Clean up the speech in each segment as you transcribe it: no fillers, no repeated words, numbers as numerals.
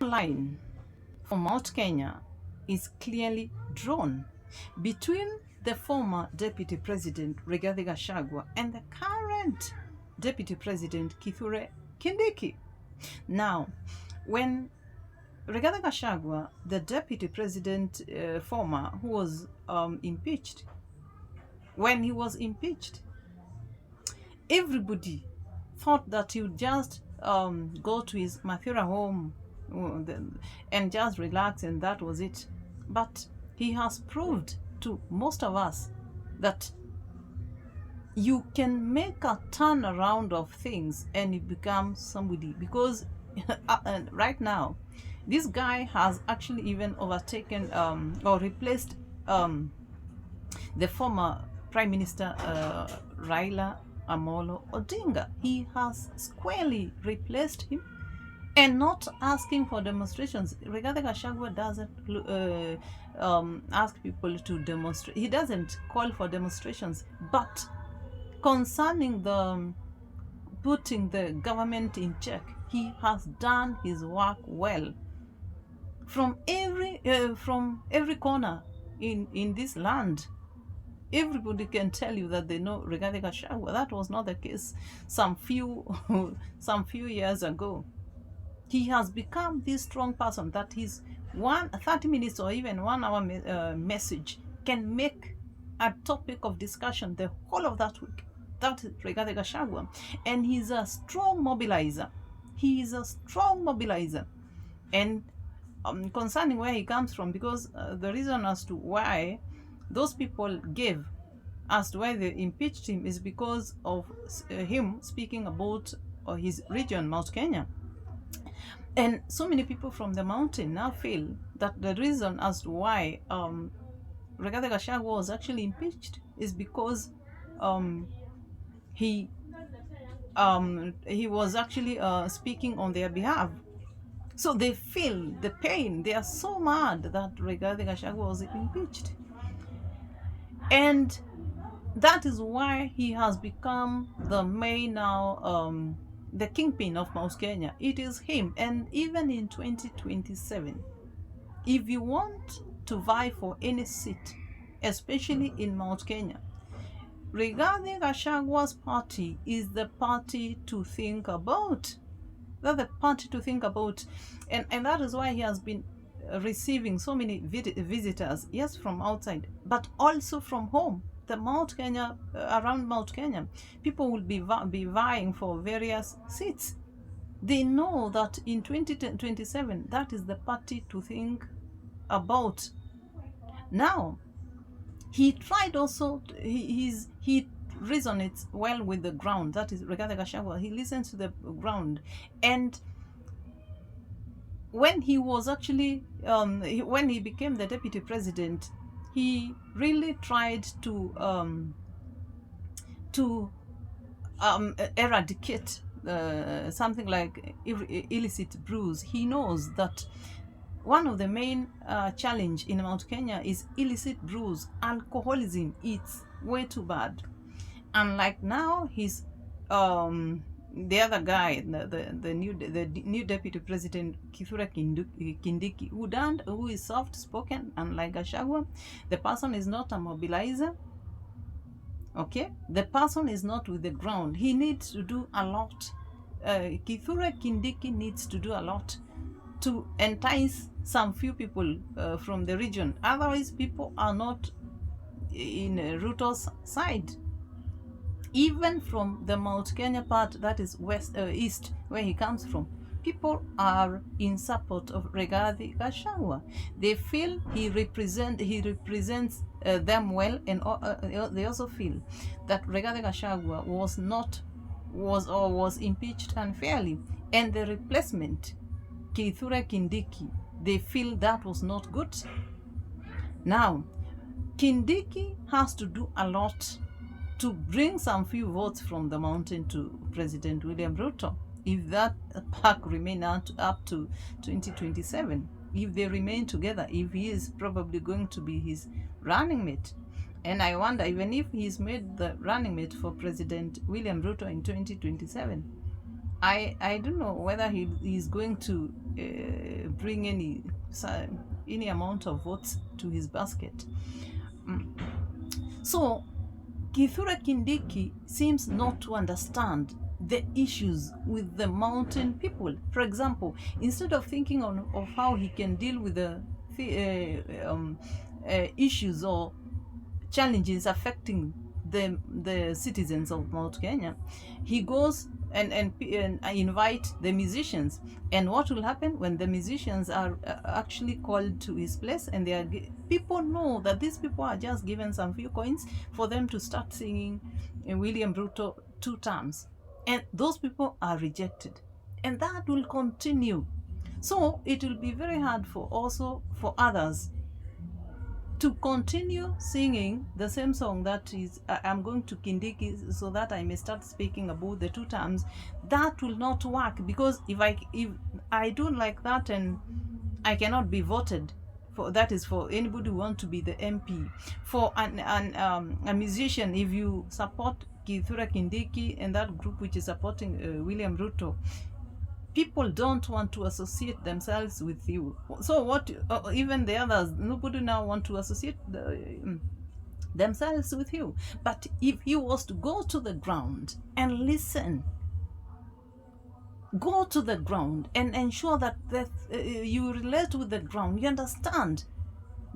line for Mount Kenya is clearly drawn between the former Deputy President Rigathi Gachagua and the current Deputy President Kithure Kindiki. Now, when Rigathi Gachagua, the Deputy President former, who was impeached, when he was impeached, everybody thought that he would just go to his Mathura home and just relax, and that was it. But he has proved to most of us that you can make a turnaround of things and you become somebody, because right now this guy has actually even overtaken or replaced the former Prime Minister Raila Amolo Odinga. He has squarely replaced him and not asking for demonstrations. Rigathi Gachagua doesn't ask people to demonstrate. He doesn't call for demonstrations. But concerning the putting the government in check, he has done his work well. From every corner in this land, everybody can tell you that they know Rigathi Gachagua. That was not the case some few years ago. He has become this strong person that his 30 minutes or even 1 hour message can make a topic of discussion the whole of that week. That is Rigathi Gachagua. And he's a strong mobilizer. He is a strong mobilizer. And concerning where he comes from, because the reason as to why those people gave as to why they impeached him is because of him speaking about his region, Mount Kenya. And so many people from the mountain now feel that the reason as to why Rigathi Gachagua was actually impeached is because he was actually speaking on their behalf. So they feel the pain. They are so mad that Rigathi Gachagua was impeached. And that is why he has become the main now, the kingpin of Mount Kenya. It is him. And even in 2027, if you want to vie for any seat, especially in Mount Kenya, Rigathi Gachagua's party is the party to think about. That's the party to think about. And that is why he has been receiving so many visitors, yes, from outside, but also from home. The Mount Kenya, around Mount Kenya, people will be vying for various seats. They know that in 2027, that is the party to think about. Now, he tried also, he resonates well with the ground. That is Rigathi Gachagua. He listens to the ground. And when he was actually, when he became the deputy president, he really tried to eradicate something like illicit brews. He knows that one of the main challenge in Mount Kenya is illicit brews. Alcoholism, it's way too bad. And like now, he's the other guy, the new deputy president Kithure Kindiki, who is soft spoken, and like Gachagua, the person is not a mobilizer. Okay, the person is not with the ground. He needs to do a lot. Kithure Kindiki needs to do a lot to entice some few people from the region. Otherwise, people are not in Ruto's side. Even from the Mount Kenya part, that is east, where he comes from, people are in support of Rigathi Gachagua. They feel he represents them well, and they also feel that Rigathi Gachagua was impeached unfairly, and the replacement, Kithure Kindiki, they feel that was not good. Now, Kindiki has to do a lot to bring some few votes from the mountain to President William Ruto, if that pack remain up to 2027, if they remain together, if he is probably going to be his running mate. And I wonder, even if he's made the running mate for President William Ruto in 2027, I don't know whether he is going to bring any amount of votes to his basket. So Kithure Kindiki seems not to understand the issues with the mountain people. For example, instead of thinking of how he can deal with the issues or challenges affecting the citizens of Mount Kenya, he goes and invite the musicians. And what will happen when the musicians are actually called to his place, and they are people know that these people are just given some few coins for them to start singing William Ruto 2 terms, and those people are rejected, and that will continue. So it will be very hard for others to continue singing the same song that is I'm going to Kindiki so that I may start speaking about the 2 terms. That will not work, because if I do like that, and I cannot be voted for, that is for anybody who want to be the MP. For a musician, if you support Kithure Kindiki and that group which is supporting William Ruto, people don't want to associate themselves with you. So what, even the others, nobody now want to associate themselves with you. But if he was to go to the ground and listen, go to the ground and ensure that you relate with the ground, you understand,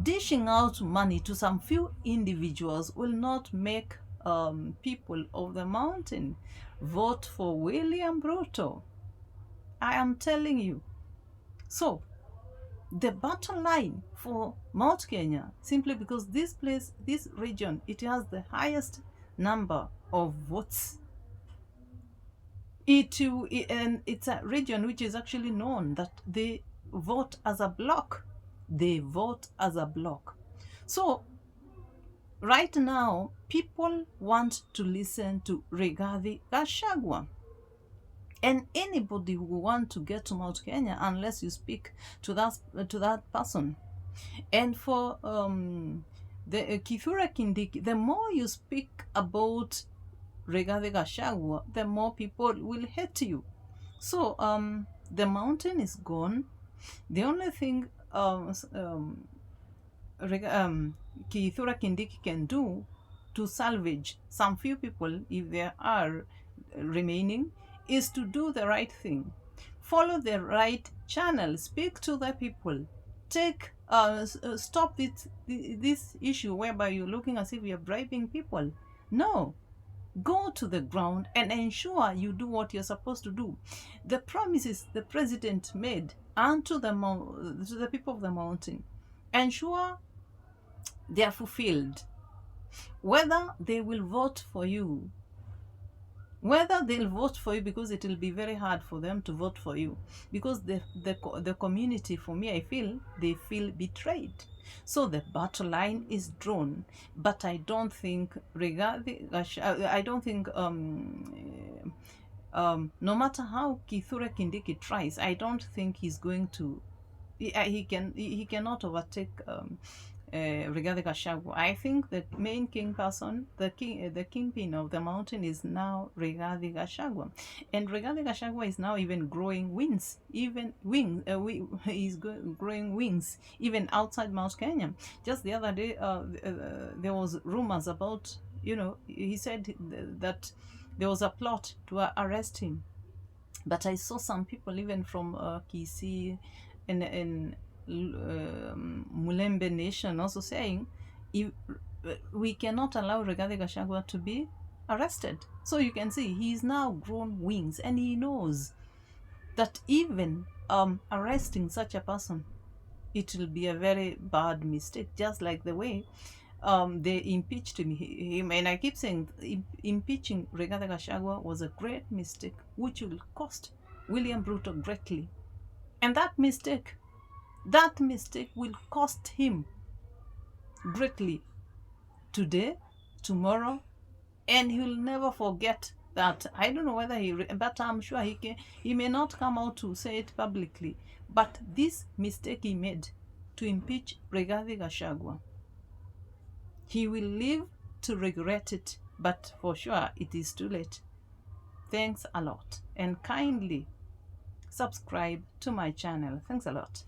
dishing out money to some few individuals will not make people of the mountain vote for William Ruto. I am telling you. So the bottom line for Mount Kenya, simply because this region, it has the highest number of votes. And it's a region which is actually known that they vote as a block. They vote as a block. So right now, people want to listen to Rigathi Gachagua. And anybody who want to get to Mount Kenya, unless you speak to that person. And for the Kithure Kindiki, the more you speak about Rigathi Gachagua, the more people will hate you. So the mountain is gone. The only thing Kithure Kindiki can do to salvage some few people, if there are remaining, is to do the right thing, follow the right channel, speak to the people, stop this issue whereby you're looking as if you're bribing people. No, go to the ground and ensure you do what you're supposed to do. The promises the president made unto to the people of the mountain, ensure they are fulfilled. Whether they will vote for you, whether they'll vote for you, because it will be very hard for them to vote for you, because the community, for me, I feel they feel betrayed. So the battle line is drawn, but I don't think no matter how Kithure Kindiki tries, I don't think he's going to. He cannot overtake Rigathi Gachagua. I think the main king person, the kingpin of the mountain, is now Rigathi Gachagua, and Rigathi Gachagua is now even growing wings, growing wings even outside Mount Kenya. Just the other day, there was rumors about, he said that there was a plot to arrest him, but I saw some people even from Kisii and Mulembe Nation also saying, if we cannot allow Rigathi Gachagua to be arrested. So you can see he's now grown wings, and he knows that even arresting such a person, it will be a very bad mistake, just like the way they impeached him. And I keep saying impeaching Rigathi Gachagua was a great mistake, which will cost William Ruto greatly. And that mistake will cost him greatly today, tomorrow, and he'll never forget that. I don't know whether but I'm sure he may not come out to say it publicly, but this mistake he made to impeach Rigathi Gachagua, he will live to regret it, but for sure it is too late. Thanks a lot, and kindly subscribe to my channel. Thanks a lot.